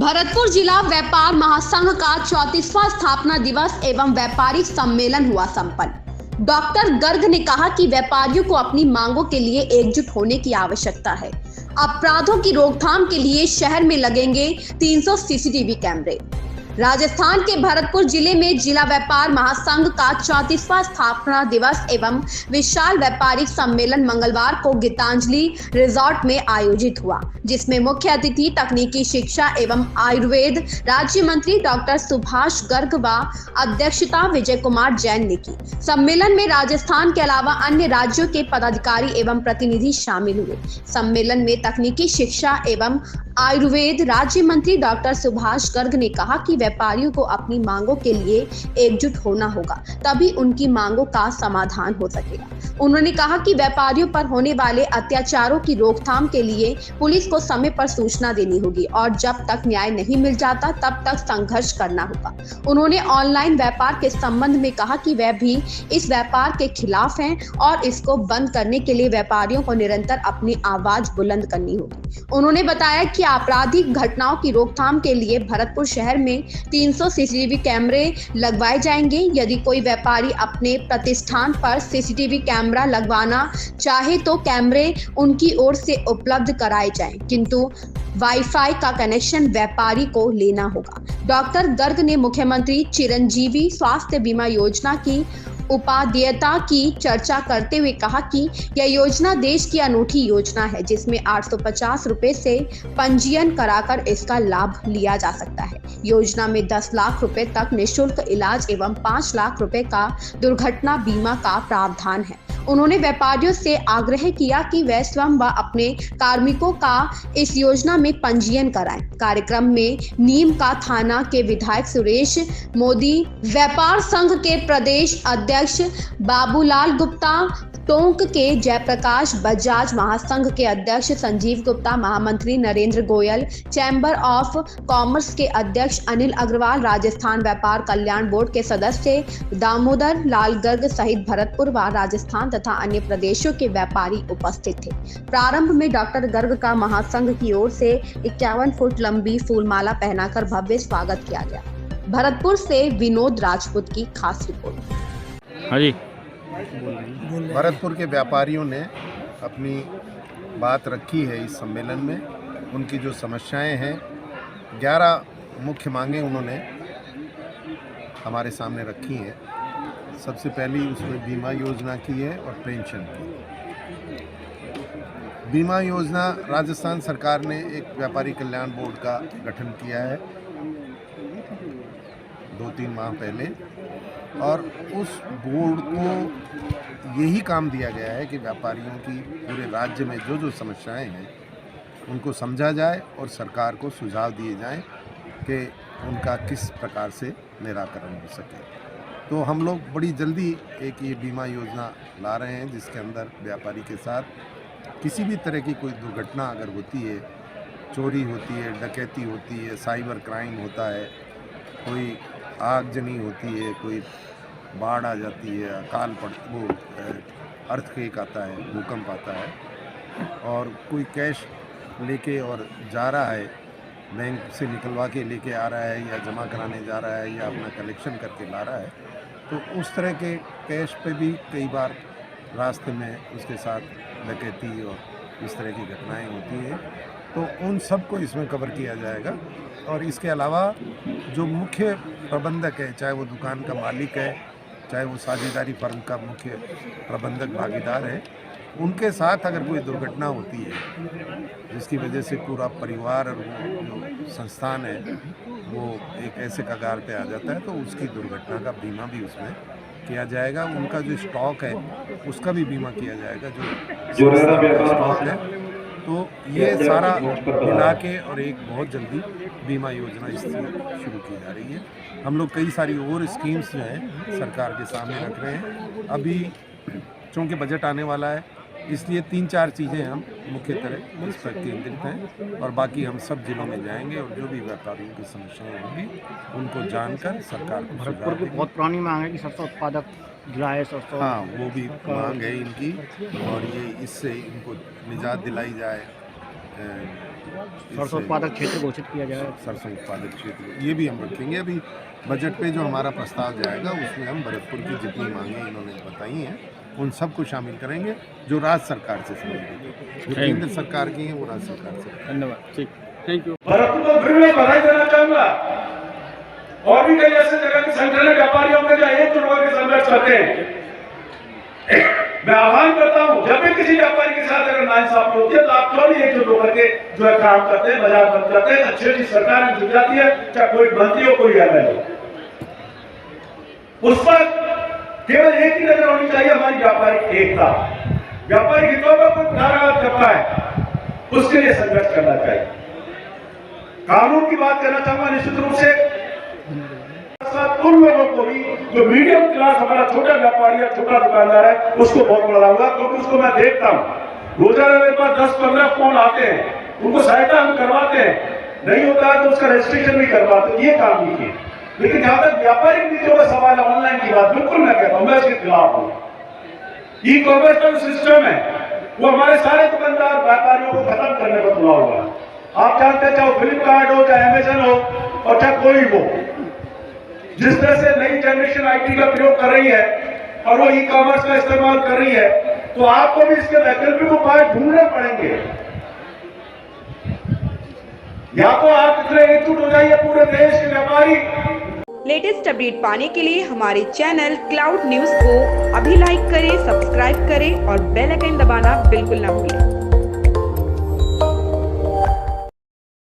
भरतपुर जिला व्यापार महासंघ का 34वां स्थापना दिवस एवं व्यापारिक सम्मेलन हुआ संपन्न। डॉक्टर गर्ग ने कहा कि व्यापारियों को अपनी मांगों के लिए एकजुट होने की आवश्यकता है। अपराधों की रोकथाम के लिए शहर में लगेंगे 300 सीसीटीवी कैमरे। राजस्थान के भरतपुर जिले में जिला व्यापार महासंघ का 34वां स्थापना दिवस एवं विशाल व्यापारिक सम्मेलन मंगलवार को गीतांजलि रिजॉर्ट में आयोजित हुआ, जिसमें मुख्य अतिथि तकनीकी शिक्षा एवं आयुर्वेद राज्य मंत्री डॉक्टर सुभाष गर्ग व अध्यक्षता विजय कुमार जैन ने की। सम्मेलन में राजस्थान के अलावा अन्य राज्यों के पदाधिकारी एवं प्रतिनिधि शामिल हुए। सम्मेलन में तकनीकी शिक्षा एवं आयुर्वेद राज्य मंत्री डॉक्टर सुभाष गर्ग ने कहा कि व्यापारियों को अपनी मांगों के लिए एकजुट होना होगा, तभी उनकी मांगों का समाधान हो सकेगा। उन्होंने कहा कि व्यापारियों पर होने वाले अत्याचारों की रोकथाम के लिए पुलिस को समय पर सूचना देनी होगी और जब तक न्याय नहीं मिल जाता तब तक संघर्ष करना होगा। उन्होंने ऑनलाइन व्यापार के संबंध में कहा कि वह भी इस व्यापार के खिलाफ हैं और इसको बंद करने के लिए व्यापारियों को निरंतर अपनी आवाज बुलंद करनी होगी। उन्होंने बताया कि आपराधिक घटनाओं की रोकथाम के लिए भरतपुर शहर में 300 सीसीटीवी कैमरे लगवाए जाएंगे। यदि कोई व्यापारी अपने प्रतिष्ठान पर सीसीटीवी कैमरा लगवाना चाहे तो कैमरे उनकी ओर से उपलब्ध कराए जाएं, किंतु वाईफाई का कनेक्शन व्यापारी को लेना होगा। डॉक्टर गर्ग ने मुख्यमंत्री चिरंजीवी स्वास्थ्य बीमा योजना की उपादेयता की चर्चा करते हुए कहा कि यह योजना देश की अनूठी योजना है, जिसमें 850 रुपए से पंजीयन कराकर इसका लाभ लिया जा सकता है। योजना में 10 लाख रुपए तक निःशुल्क इलाज एवं 5 लाख रुपए का दुर्घटना बीमा का प्रावधान है। उन्होंने व्यापारियों से आग्रह किया कि वे स्वयं व अपने कार्मिकों का इस योजना में पंजीयन कराएं। कार्यक्रम में नीम का थाना के विधायक सुरेश मोदी, व्यापार संघ के प्रदेश अध्यक्ष बाबूलाल गुप्ता, टोंक के जयप्रकाश बजाज, महासंघ के अध्यक्ष संजीव गुप्ता, महामंत्री Narendra Goyal, chamber of commerce के अध्यक्ष अनिल अग्रवाल, राजस्थान व्यापार कल्याण बोर्ड के सदस्य दामोदर लाल गर्ग सहित भरतपुर व राजस्थान तथा अन्य प्रदेशों के व्यापारी उपस्थित थे। प्रारंभ में डॉक्टर गर्ग का महासंघ की ओर से 51 फुट लंबी फूलमाला पहनाकर भव्य स्वागत किया गया। भरतपुर से विनोद राजपूत की खास रिपोर्ट। हाँ जी। भरतपुर के व्यापारियों ने अपनी बात रखी है इस सम्मेलन में। उनकी जो समस्याएं हैं, 11 मुख्य मांगें उन्होंने हमारे सामने रखी हैं। सबसे पहली उसमें बीमा योजना की है और पेंशन की। बीमा योजना, राजस्थान सरकार ने एक व्यापारी कल्याण बोर्ड का गठन किया है 2-3 माह पहले, और उस बोर्ड को यही काम दिया गया है कि व्यापारियों की पूरे राज्य में जो जो समस्याएं हैं उनको समझा जाए और सरकार को सुझाव दिए जाएं कि उनका किस प्रकार से निराकरण हो सके। तो हम लोग बड़ी जल्दी एक ये बीमा योजना ला रहे हैं, जिसके अंदर व्यापारी के साथ किसी भी तरह की कोई दुर्घटना अगर होती है, चोरी होती है, डकैती होती है, साइबर क्राइम होता है, कोई आगजनी होती है, कोई बाढ़ आ जाती है, अकाल वो अर्थक्वेक आता है, भूकंप आता है, और कोई कैश लेके और जा रहा है, बैंक से निकलवा के लेके आ रहा है या जमा कराने जा रहा है या अपना कलेक्शन करके ला रहा है, तो उस तरह के कैश पे भी कई बार रास्ते में उसके साथ डकैती और इस तरह की घटनाएं होती हैं। तो उन सब को इसमें कवर किया जाएगा। और इसके अलावा जो मुख्य प्रबंधक है, चाहे वो दुकान का मालिक है, चाहे वो साझेदारी फर्म का मुख्य प्रबंधक भागीदार है, उनके साथ अगर कोई दुर्घटना होती है जिसकी वजह से पूरा परिवार और वो जो संस्थान है वो एक ऐसे कगार पे आ जाता है, तो उसकी दुर्घटना का बीमा भी उसमें किया जाएगा। उनका जो स्टॉक है उसका भी बीमा किया जाएगा, जो स्टॉक है। तो ये सारा मिला के और एक बहुत जल्दी बीमा योजना इससे शुरू की जा रही है। हम लोग कई सारी और स्कीम्स जो हैं सरकार के सामने रख रहे हैं। अभी चूँकि बजट आने वाला है, इसलिए 3-4 चीज़ें हम मुख्य तरह इस पर केंद्रित हैं, और बाकी हम सब जिलों में जाएंगे और जो भी व्यापारियों की समस्याएं होंगी उनको जानकर सरकार को भरतपुर की बहुत पुरानी मांग है कि सरसों उत्पादक ड्राई सरसों, हाँ, वो भी मांग है इनकी, और ये इससे इनको निजात दिलाई जाए सरसों उत्पादक क्षेत्र घोषित किया जाए। सरसों उत्पादक क्षेत्र ये भी हम रखेंगे। अभी बजट पे जो हमारा प्रस्ताव जाएगा उसमें हम भरतपुर की जितनी मांगें इन्होंने बताई हैं उन सबको शामिल करेंगे जो राज्य सरकार से संबंधित है। जो केंद्र सरकार की है वो राज्य सरकार से। धन्यवाद। ठीक, थैंक यू। भरतपुर को फिर मैं बधाई देना चाहूंगा और भी कई ऐसे जगह के संगठन व्यापारियों के जो एकजुट होकर संघर्ष करते हैं। मैं आह्वान करता हूं जब भी किसी व्यापारी के साथ अगर नाइंसाफी होती है तो आप क्यों नहीं एकजुट होकर के जो है काम करते हैं, बाजार बंद करते हैं। अच्छी अच्छी सरकार में जुट जाती है, चाहे कोई मंत्री हो कोई एमएलए हो, उस पर केवल एक ही नजर होनी चाहिए, हमारी व्यापारिक एकता। व्यापारिक हितों का कोई कुठाराघात करता है उसके लिए संघर्ष करना चाहिए। कानून की बात करना चाहूंगा निश्चित रूप से उन लोगों को भी जो मीडियम क्लास हमारा छोटा व्यापारी है, छोटा दुकानदार है, उसको बहुत बढ़ाऊंगा क्योंकि उसको मैं देखता हूं रोजाना मेरे पास 10-15 फोन आते हैं, उनको सहायता हम करवाते हैं, नहीं होता है तो उसका रजिस्ट्रेशन भी करवाते हैं, ये काम नहीं किए। लेकिन जहां तक व्यापारिक नीतियों का सवाल है, ऑनलाइन की बात बिल्कुल मैं कहता हूं, मैं इसके खिलाफ हूं। ई कॉमर्स का सिस्टम है वो हमारे सारे दुकानदार व्यापारियों को खत्म करने पर तुला हुआ है। आप जानते हैं चाहे फ्लिपकार्ट हो, चाहे अमेजन हो और चाहे कोई हो, जिस तरह से नई जनरेशन आईटी का प्रयोग कर रही है और वो ई कॉमर्स का इस्तेमाल कर रही है, तो आपको भी इसके वैकल्पिक उपाय ढूंढने पड़ेंगे। या तो आप इतने एकजुट हो जाइए पूरे देश के व्यापारी। लेटेस्ट अपडेट पाने के लिए हमारे चैनल क्लाउड न्यूज को अभी लाइक करें, सब्सक्राइब करें और बेल आइकन दबाना बिल्कुल ना भूलें।